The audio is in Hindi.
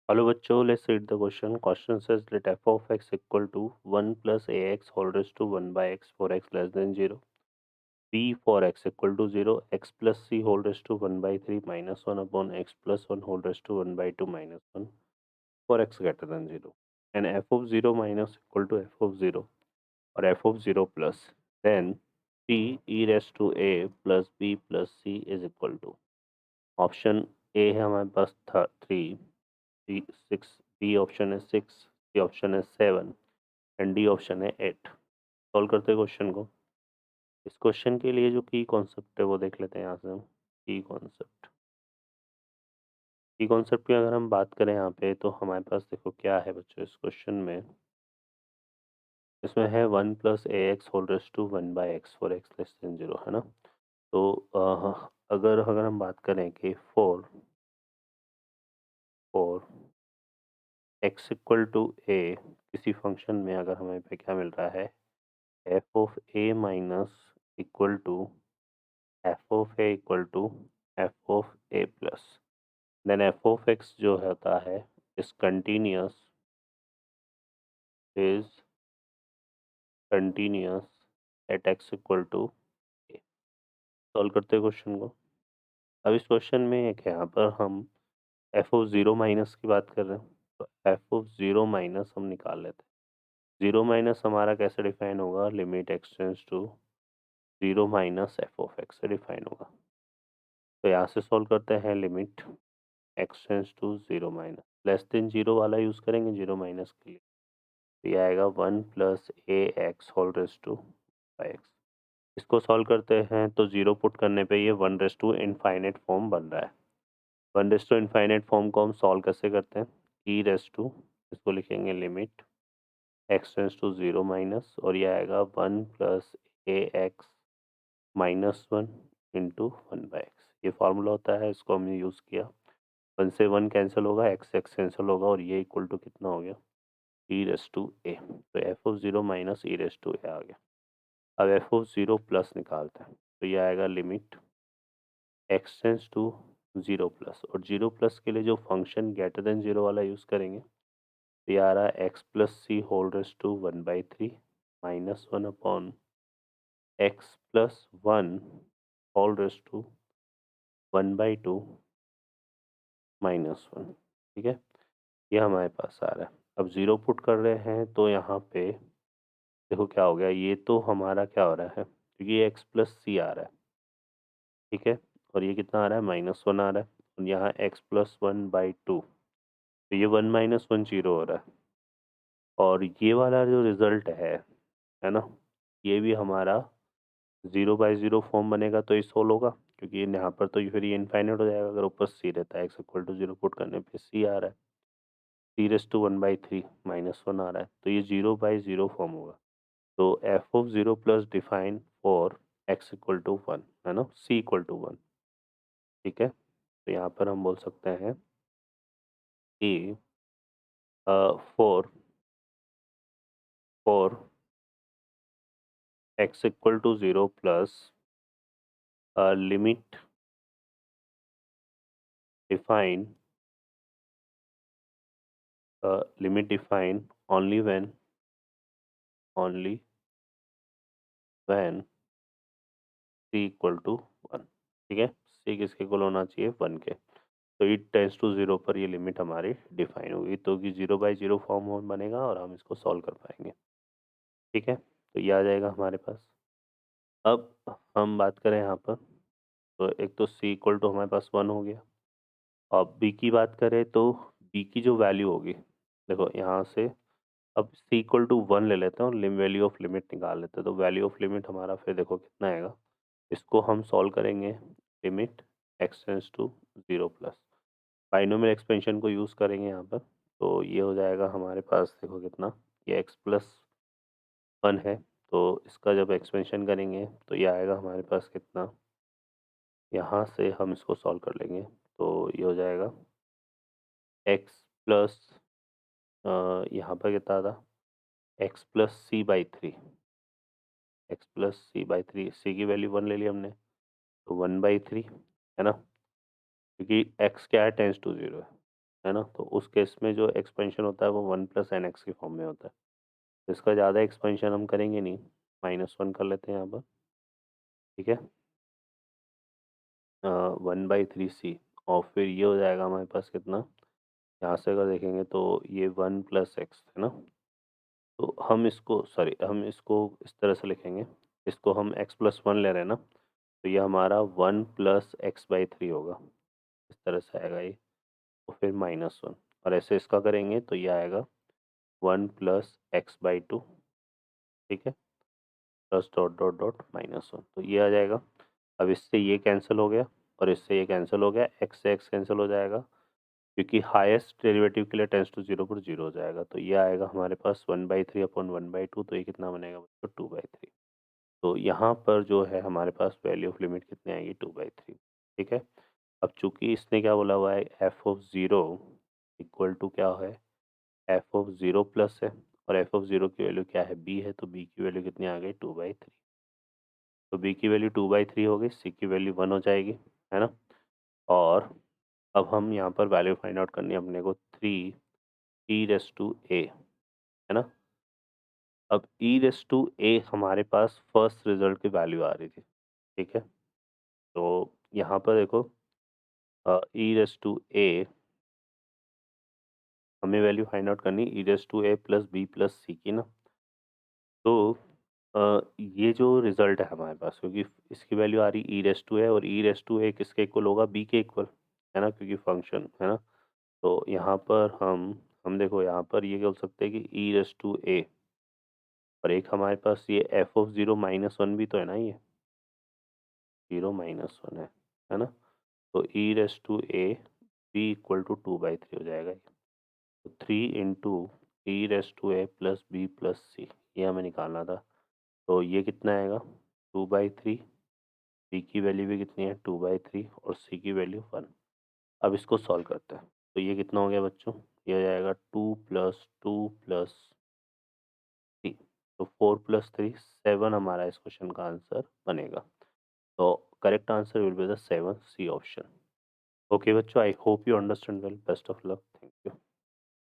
हेलो बच्चों, let's read the question. Question says let f of x equal to 1 plus ax whole raised to 1 by x for x less than 0. b for x equal to 0, x plus c whole raised to 1 by 3 minus 1 upon x plus 1 whole raised to 1 by 2 minus 1 for x greater than 0. And f of 0 minus equal to f of 0 or f of 0 plus. Then c e raised to a plus b plus c is equal to. Option A है हमारे पास 3, बी 6, बी ऑप्शन है 6, सी ऑप्शन है 7 एंड डी ऑप्शन है 8. सॉल्व करते हैं क्वेश्चन को. इस क्वेश्चन के लिए जो की कॉन्सेप्ट है वो देख लेते हैं यहाँ से हम. की कॉन्सेप्ट की अगर हम बात करें यहाँ पे तो हमारे पास देखो क्या है बच्चों इस क्वेश्चन में. इसमें है 1 plus a x whole raise to 1 by x for x less than 0, है ना. तो अगर अगर हम बात करें कि four four x equal to A किसी फंक्शन में अगर हमें पे क्या मिल रहा है, f of a minus equal to f of a equal to f of a plus. Then f of x जो होता है is is continuous at x equal to a. Solve करते हैं क्वेश्चन को. अब इस क्वेश्चन में एक यहाँ पर हम एफ ऑफ ज़ीरो माइनस की बात कर रहे हैं, तो एफ ऑफ ज़ीरो माइनस हम निकाल लेते हैं. ज़ीरो माइनस हमारा कैसे डिफाइन होगा, limit x tends to zero minus f of x से डिफाइन होगा. तो यहाँ से सॉल्व करते हैं. Limit x tends to zero minus less than zero वाला यूज़ करेंगे ज़ीरो माइनस के लिए. तो ये आएगा 1 plus a x whole raise to by x. इसको सॉल्व करते हैं तो ज़ीरो पुट करने पे ये 1 रेस टू इनफाइनाइट फॉर्म बन रहा है. 1 रेस टू इनफाइनाइट फॉर्म को हम सॉल्व कैसे करते हैं, ई रेस टू, इसको लिखेंगे limit x tends to zero minus और ये आएगा 1 plus a x minus 1 into 1 by x. ये फार्मूला होता है, इसको हमने यूज़ किया. 1 से 1 कैंसिल होगा, एक्स एक्स कैंसिल होगा और ये इक्वल टू कितना हो गया, ई रेस टू ए. तो F of zero minus E raise to A आ गया. अब एफ ऑफ ज़ीरो प्लस निकालते हैं तो ये आएगा limit x tends to zero plus, और ज़ीरो प्लस के लिए जो फंक्शन ग्रेटर देन ज़ीरो वाला यूज़ करेंगे तो ये आ रहा है x plus c whole raise to 1/3 minus 1 upon x plus 1 whole raise to 1/2 minus 1. ठीक है, ये हमारे पास आ रहा है. अब ज़ीरो पुट कर रहे हैं तो यहाँ पे देखो क्या हो गया, ये तो हमारा क्या हो रहा है क्योंकि ये एक्स प्लस सी आ रहा है. ठीक है, और ये कितना आ रहा है, माइनस 1 आ रहा है. और यहाँ एक्स प्लस 1/2, तो ये 1 माइनस 1 जीरो हो रहा है. और ये वाला जो रिज़ल्ट है ना, ये भी हमारा 0/0 फॉर्म बनेगा तो ये सोल्व होगा, क्योंकि यहाँ पर तो फिर ये इनफाइनाइट हो जाएगा अगर ऊपर सी रहता है. X equal to zero put करने पे सी आ रहा है, सी रेस टू 1/3 माइनस 1 आ रहा है, तो ये 0/0 फॉर्म होगा. तो F of zero plus define for x equal to 1, है ना, सी इक्वल टू 1. ठीक है, तो यहाँ पर हम बोल सकते हैं कि four four x equal to zero plus limit define only when c equal to 1. ठीक है, सी किसके इक्वल होना चाहिए, 1 के. तो इट टेंस टू ज़ीरो पर ये लिमिट हमारी डिफाइन होगी, तो कि 0/0 फॉर्म बनेगा और हम इसको सॉल्व कर पाएंगे. ठीक है, तो ये आ जाएगा हमारे पास. अब हम बात करें यहाँ पर, तो एक तो सी इक्वल टू हमारे पास 1 हो गया. अब बी की बात करें तो बी की जो वैल्यू होगी, देखो यहाँ से अब सी इक्वल टू 1 ले लेते हैं और वैल्यू ऑफ लिमिट निकाल लेते हैं. तो वैल्यू ऑफ लिमिट हमारा फिर देखो कितना आएगा, इसको हम सॉल्व करेंगे. Limit x tends to zero plus binomial expansion को यूज़ करेंगे यहाँ पर. तो ये हो जाएगा हमारे पास, देखो कितना, ये एक्स प्लस 1 है, तो इसका जब एक्सपेंशन करेंगे तो ये आएगा हमारे पास कितना, यहाँ से हम इसको सॉल्व कर लेंगे. तो ये हो जाएगा एक्स प्लस, यहाँ पर कितना था, X plus C by three. X plus C by three, C की वैल्यू 1 ले ली हमने, तो 1/3, है ना, क्योंकि एक्स क्या है, टेंस टू ज़ीरो है. है ना? तो उस केस में जो एक्सपेंशन होता है वो 1 प्लस एन एक्स के फॉर्म में होता है। तो इसका ज़्यादा एक्सपेंशन हम करेंगे नहीं, -1 कर लेते हैं यहाँ पर, ठीक है? 1/3c और फिर ये हो जाएगा हमारे पास कितना, यहाँ से अगर देखेंगे तो ये 1 प्लस एक्स है ना? तो हम इसको इस तरह से लिखेंगे, इसको हम x प्लस 1 ले रहे हैं ना, तो ये हमारा 1 प्लस x/3 होगा, इस तरह से आएगा ये, और फिर -1 और ऐसे इसका करेंगे तो ये आएगा 1 प्लस x/2, ठीक है? प्लस डॉट डॉट डॉट -1 तो ये आ जाएगा। अब इससे ये कैंसिल हो गया और इससे ये कैंसिल हो गया, x से x कैंसिल हो जाएगा, क्योंकि हाईएस्ट डेरिवेटिव के लिए टेंड्स टू 0 पर 0 हो जाएगा, तो ये आएगा हमारे पास 1/3 अपॉन 1/2, तो ये कितना बनेगा बच्चों 2/3। तो यहाँ पर जो है हमारे पास वैल्यू ऑफ लिमिट कितनी आएगी 2/3, ठीक है? अब चूंकि इसने क्या बोला हुआ है, f of zero equal to क्या है, एफ ऑफ ज़ीरो प्लस है, और एफ ऑफ ज़ीरो की वैल्यू क्या है, बी है, तो बी की वैल्यू कितनी आ गई 2/3। तो बी की वैल्यू 2/3 हो गई, सी की वैल्यू 1 हो जाएगी, है ना? और अब हम यहाँ पर वैल्यू फाइंड आउट करनी है अपने को 3e⁻⁴ है ना? अब e⁻⁴ हमारे पास फर्स्ट रिजल्ट की वैल्यू आ रही थी, ठीक है? तो यहाँ पर देखो e⁻⁴ हमें वैल्यू फाइंड आउट करनी e⁻⁴ प्लस बी प्लस सी की ना। तो ये जो रिजल्ट है हमारे पास, क्योंकि इसकी वैल्यू आ रही e⁻⁴ और e⁻⁴ किसके इक्वल होगा, बी के इक्वल, है ना? क्योंकि फंक्शन है ना। तो यहाँ पर हम देखो यहाँ पर ये बोल सकते हैं कि e⁻⁴ और एक हमारे पास ये एफ ऑफ ज़ीरो -1 भी तो है ना, ये 0 - 1 है ना? तो e⁻⁴ बी इक्वल टू 2/3 हो जाएगा ये। तो 3 into e⁻⁴ plus B plus C, ये हमें निकालना था। तो ये कितना आएगा 2/3, बी की वैल्यू भी कितनी है 2/3 और सी की वैल्यू 1। अब इसको सॉल्व करते हैं, तो ये कितना हो गया बच्चों, ये हो जाएगा 2 + 2 + 3, तो 4 + 3 7 हमारा इस क्वेश्चन का आंसर बनेगा। तो correct answer will be the 7 C option. Okay बच्चों, I hope you understand well, best of luck, thank you.